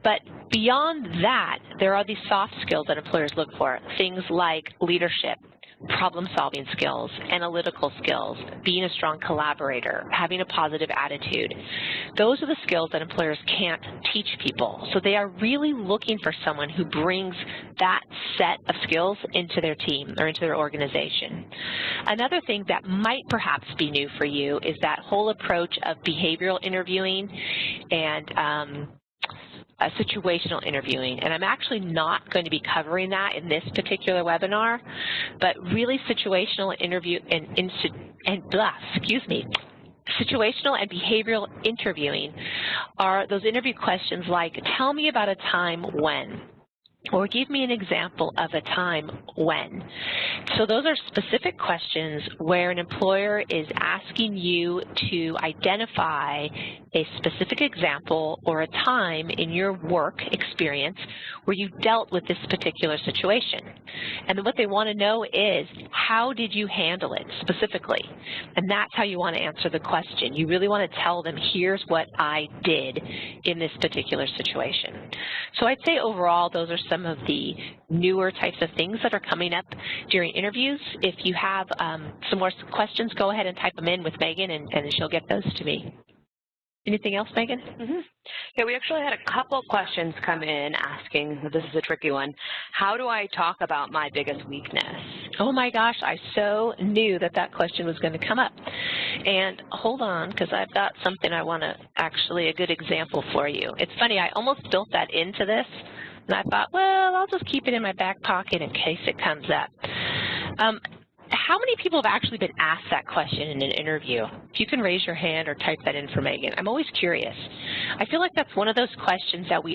But beyond that, there are these soft skills that employers look for, things like leadership, problem-solving skills, analytical skills, being a strong collaborator, having a positive attitude. Those are the skills that employers can't teach people. So they are really looking for someone who brings that set of skills into their team or into their organization. Another thing that might perhaps be new for you is that whole approach of behavioral interviewing and situational interviewing, and I'm actually not going to be covering that in this particular webinar, but really situational situational and behavioral interviewing are those interview questions like, tell me about a time when, or give me an example of a time when. So those are specific questions where an employer is asking you to identify a specific example or a time in your work experience where you dealt with this particular situation. And then what they want to know is, how did you handle it specifically? And that's how you want to answer the question. You really want to tell them, here's what I did in this particular situation. So I'd say overall, those are some of the newer types of things that are coming up during interviews. If you have some more questions, go ahead and type them in with Megan, and she'll get those to me. Anything else, Megan? Yeah, we actually had a couple questions come in asking, this is a tricky one, how do I talk about my biggest weakness? Oh my gosh, I so knew that that question was going to come up. And hold on, because I've got something I want to, actually a good example for you. It's funny, I almost built that into this, and I thought, well, I'll just keep it in my back pocket in case it comes up. How many people have actually been asked that question in an interview? If you can raise your hand or type that in for Megan. I'm always curious. I feel like that's one of those questions that we